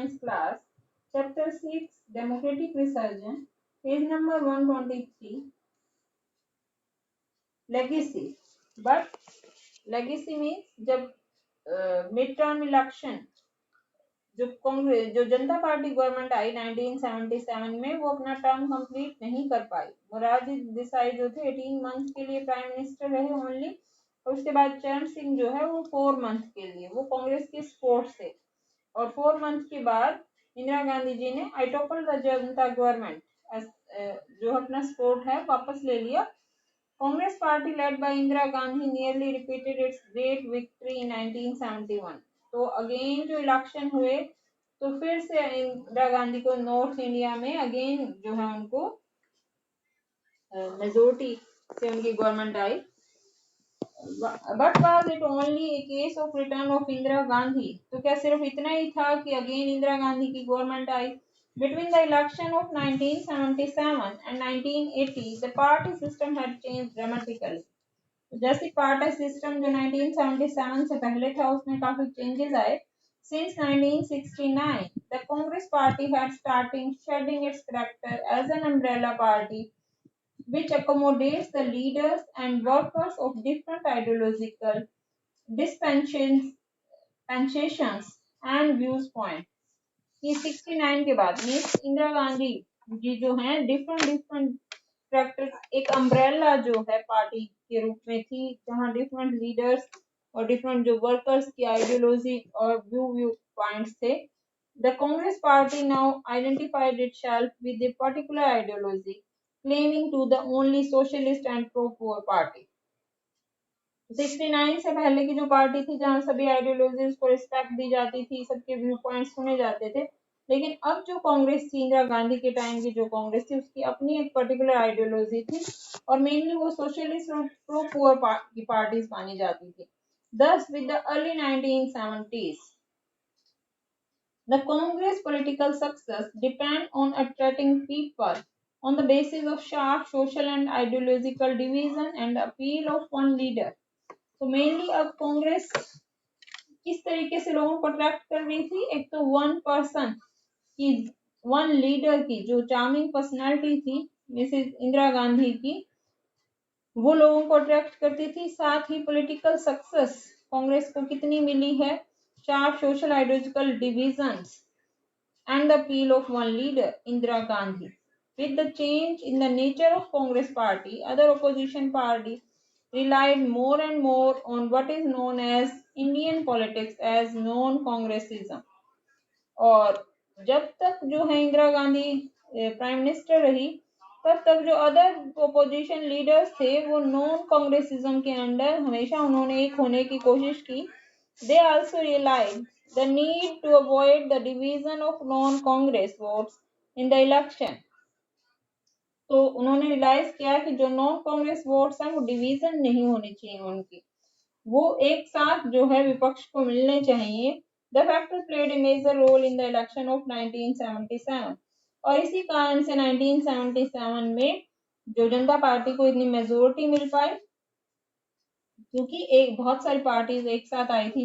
science class, chapter 6, democratic resurgence, page number 123, legacy. But legacy means जब mid term election जो कांग्रेस जो जनता party government आई 1977 में, वो अपना टर्म कंप्लीट नहीं कर पाई। मोरारजी देसाई जो थे 18 मंथ के लिए प्राइम मिनिस्टर रहे ओनली, और उसके बाद चरण सिंह जो है वो 4 मंथ के लिए, वो कांग्रेस के सपोर्ट से, और 4 मंथ के बाद इंदिरा गांधी जी ने आई टॉपल द जनता गवर्नमेंट जो अपना सपोर्ट है वापस ले लिया। Congress party led by Indira Gandhi nearly repeated it's great victory in 1971। तो अगेन जो इलेक्शन हुए तो फिर से इंदिरा गांधी को नॉर्थ इंडिया में अगेन जो है उनको मेजोरिटी से उनकी government I. But was it only A case of return of Indira Gandhi? तो क्या सिर्फ इतना ही था कि अगेन इंदिरा गांधी की government I? Between the election of 1977 and 1980, the party system had changed dramatically. जैसे पार्टी सिस्टम जो 1977 से पहले था उसमें काफी चेंजेस आए। Since 1969, the Congress party had started shedding its character as an umbrella party which accommodates the leaders and workers of different ideological dispensations and viewpoints। कि 69 के बाद मीन्स इंदिरा गांधी जी जो हैं डिफरेंट कैरेक्टर, एक अम्ब्रेला जो है पार्टी के रूप में थी, जहां डिफरेंट लीडर्स और डिफरेंट जो वर्कर्स की आइडियोलॉजी और व्यू पॉइंट्स थे। The Congress party now identified itself with a particular ideology, claiming to the only socialist and pro poor party. 69 से पहले की जो पार्टी थी जहां सभी आइडियोलॉजीज को रिस्पेक्ट दी जाती थी, सबके व्यू पॉइंट्स सुने जाते थे, लेकिन अब जो कांग्रेस थी इंदिरा गांधी के टाइम की जो कांग्रेस थी उसकी अपनी एक पर्टिकुलर आइडियोलॉजी थी और मेनली वो सोशलिस्ट और प्रो पुअर की पार्टीज मानी जाती थी। Thus, with the early 1970s, the Congress political success depend on attracting people on the basis of sharp social and ideological division and the appeal of one leader। तो mainly अब कांग्रेस किस तरीके से लोगों को अट्रैक्ट कर रही थी? एक तो वन पर्सन की, वन लीडर की जो चार्मिंग पर्सनालिटी थी मिसेस इंदिरा गांधी की, वो लोगों को अट्रैक्ट करती थी। साथ ही पॉलिटिकल सक्सेस कांग्रेस को कितनी मिली है? Sharp social ideological divisions and the appeal of one leader, Indira Gandhi। With the change in the nature of Congress party, other opposition parties relied more and more on what is known as Indian politics as non-Congressism। और जब तक जो है Indira Gandhi prime minister रही, तब तक जो other opposition leaders थे वो नॉन कांग्रेसिज्म के अंडर हमेशा उन्होंने एक होने की कोशिश की। They also realized the need to avoid the division of non-Congress votes in the election। तो उन्होंने रियलाइज किया कि जो नॉन कांग्रेस वोट्स हैं वो डिवीजन नहीं होनी चाहिए उनकी, वो एक साथ जो है विपक्ष को मिलने चाहिए। The factor played a major role in the election of 1977। और इसी कारण से 1977 में जो जनता पार्टी को इतनी मेजोरिटी मिल पाई, क्योंकि एक बहुत सारी पार्टीज एक साथ आई थी,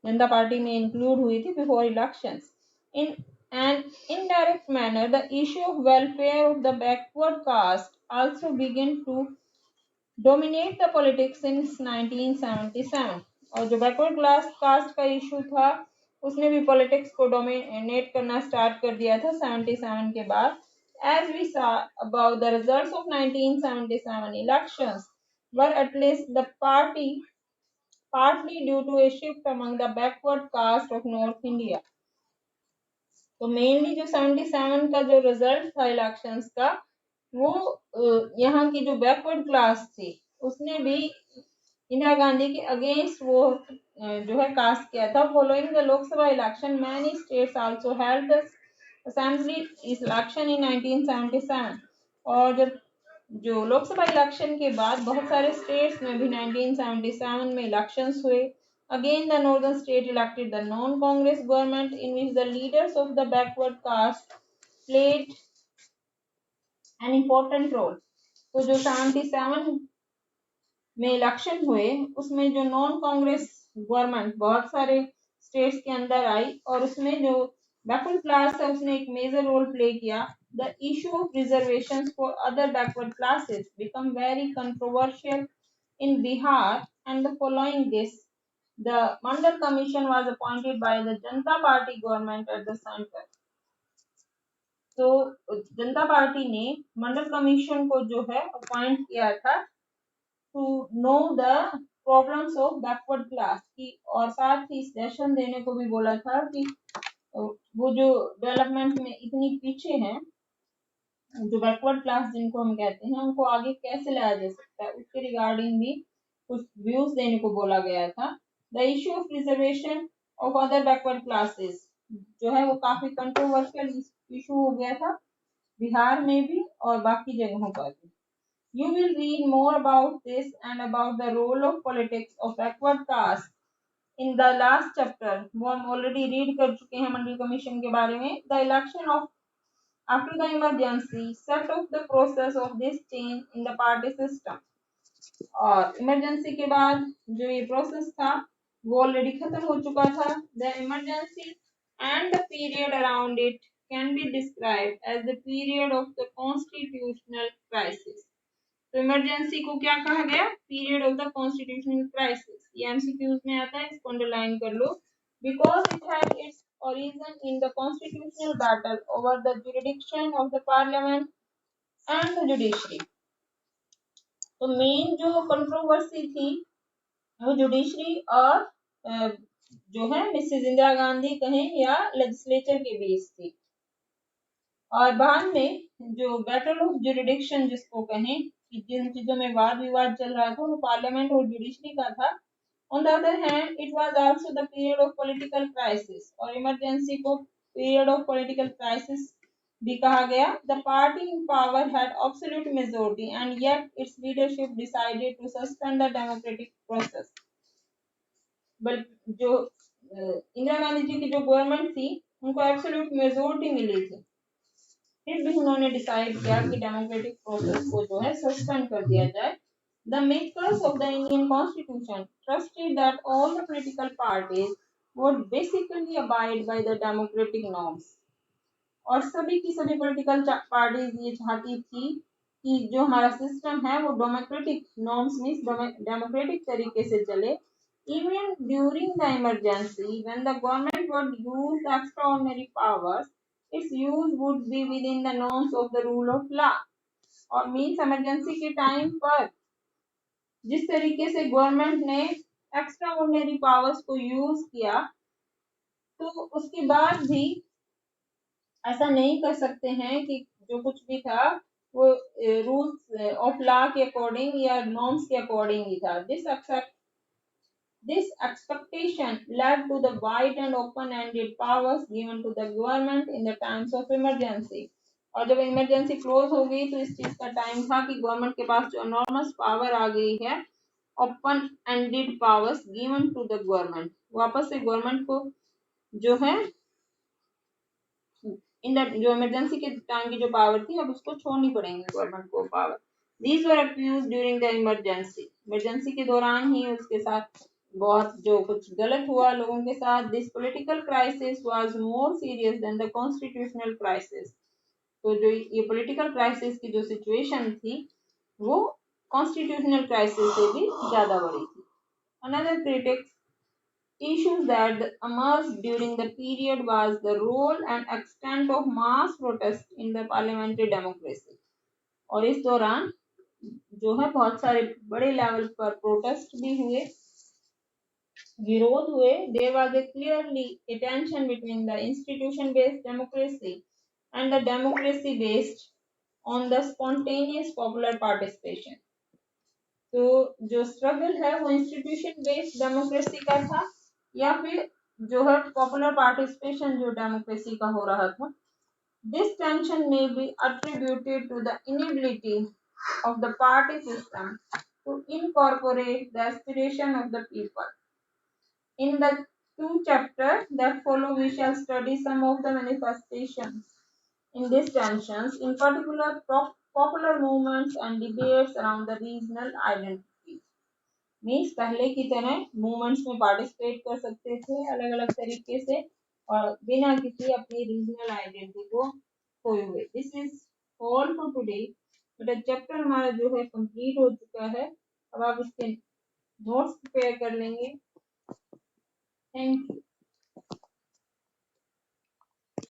जनता पार्टी में इंक्लूड हुई थी before elections. In an indirect manner, the issue of welfare of the backward caste also began to dominate the politics since 1977। और जो बैकवर्ड क्लास कास्ट का इशू था उसने भी पॉलिटिक्स को डोमिनेट करना स्टार्ट कर दिया था 77 के बाद। As we saw above, the results of 1977 elections were at least the party partly due to a shift among the backward caste of North India। तो मेनली जो 77 का जो रिजल्ट था इलेक्शंस का, वो यहाँ की जो बैकवर्ड क्लास थी उसने भी इंदिरा गांधी के अगेंस्ट वो जो है कास्ट किया था। Following the Lok Sabha election, many states also held the assembly election in 1977। और जब जो लोकसभा इलेक्शन के बाद बहुत सारे स्टेट्स में भी 1977 में इलेक्शंस हुए। Again, the northern state elected the non-Congress government in which the leaders of the backward caste played an important role। तो जो 77 में इलेक्शन हुए उसमें जो नॉन कांग्रेस गवर्नमेंट बहुत सारे स्टेट्स के अंदर आई और उसमें जो बैकवर्ड क्लास है उसने एक मेजर रोल प्ले किया। The issue of reservations for other backward classes become very controversial in Bihar, and the following this, the Mandal Commission was appointed by the Janata Party government at the center. तो जनता party ने मंडल commission को जो है appoint किया था to know the problems of backward class की, और साथ ही सेशन देने को भी बोला था कि वो जो डेवलपमेंट में इतनी पीछे हैं, जो बैकवर्ड क्लास जिनको हम कहते हैं, उनको आगे कैसे लाया जा सकता है, उसके रिगार्डिंग भी कुछ व्यूज देने को बोला गया था। The issue of reservation of other backward classes जो है वो काफी कंट्रोवर्शियल इशू हो गया था बिहार में भी और बाकी जगहों पर भी। You will read more about this and about the role of politics of backward caste in the last chapter. वो हम ऑलरेडी रीड कर चुके हैं मंडल कमीशन के बारे में। The election of after the emergency set off the process of this change in the party system. और emergency के बाद जो ये प्रोसेस था वो ऑलरेडी खत्म हो चुका था। The emergency and the period around it can be described as the period of the constitutional crisis. तो इमरजेंसी को क्या कहा गया? Period of the constitutional crisis. ये एमसीक्यूज में आता है, इसको अंडरलाइन कर लो। Because it had its origin in the constitutional battle over the jurisdiction of the parliament and the judiciary. तो मेन जो कंट्रोवर्सी थी वो जुडिशरी और जो है मिसेस इंदिरा गांधी कहें या लेजिस्लेचर के बीच थी। और बाद में जो बैटल ऑफ जुरिडिक्शन जिसको कहें कि जिन चीजों में वाद विवाद चल रहा था वो पार्लियामेंट और जुडिशरी का था। On the other hand it was also the period of political crisis, और इमरजेंसी को पीरियड ऑफ पॉलिटिकल क्राइसिस भी कहा गया। The party in power had absolute majority and yet its leadership decided to suspend the democratic process. But जो इंदिरा गांधी जी की जो government थी उनको एब्सोल्यूट मेजॉरिटी मिली थी, फिर भी उन्होंने डिसाइड किया कि डेमोक्रेटिक प्रोसेस को जो है सस्पेंड कर दिया जाए। The makers of the Indian constitution trusted that all the political parties would basically abide by the democratic norms. और सभी की सभी पॉलिटिकल पार्टीज ये चाहती थी कि जो हमारा सिस्टम है वो डेमोक्रेटिक नॉर्म्स मींस डेमोक्रेटिक तरीके से चले। Even during the emergency, when the government would use the extraordinary powers, its use would be within the norms of the rule of law. और मीन्स इमरजेंसी के time पर जिस तरीके से government ने एक्स्ट्राऑर्डिनरी पावर्स को यूज किया, तो उसके बाद भी ऐसा नहीं कर सकते हैं कि जो कुछ भी था वो रूल्स ऑफ लॉ के अकॉर्डिंग या नॉर्म्स के अकॉर्डिंग ही था। This expectation led to the wide and open-ended powers given to the government in the times of emergency. और जब इमरजेंसी क्लोज हो गई तो इस चीज का टाइम था कि गवर्नमेंट के पास जो एनॉर्मस पावर आ गई है, open ended powers given to the government, वापस से गवर्नमेंट को जो है जो इमरजेंसी के टाइम की जो पावर थी अब उसको छोड़नी पड़ेगी गवर्नमेंट को power. These were abused during the emergency के दौरान ही उसके साथ बहुत जो कुछ गलत हुआ लोगों के साथ। This political crisis was more serious than the constitutional crisis. तो जो ये पॉलिटिकल क्राइसिस की जो सिचुएशन थी वो कॉन्स्टिट्यूशनल क्राइसिस से भी ज्यादा बड़ी थी। Another critics issues that emerged during the period was the role and extent of mass protest in the parliamentary democracy. और इस दौरान जो है बहुत सारे बड़े लेवल पर प्रोटेस्ट भी हुए, विरोध हुए। There was a clearly a tension between the institution-based democracy and the democracy based on the spontaneous popular participation. तो जो स्ट्रगल है वो इंस्टीट्यूशन बेस्ड डेमोक्रेसी का था या फिर जो है पॉपुलर पार्टिसिपेशन जो डेमोक्रेसी का हो रहा था। This tension may be attributed to the inability of the party system to incorporate the aspiration of the people. In the two chapters that follow, we shall study some of the manifestations in these tensions, in particular popular movements and debates around the regional identity. Means पहले की तरह movements में participate कर सकते थे अलग अलग तरीके से, और बिना किसी अपनी रीजनल आइडेंटिटी को खोए हुए। This is all for today. बेटा चैप्टर हमारा जो है कंप्लीट हो चुका है। अब आप इसके नोट्स प्रिपेयर कर लेंगे। Thank you.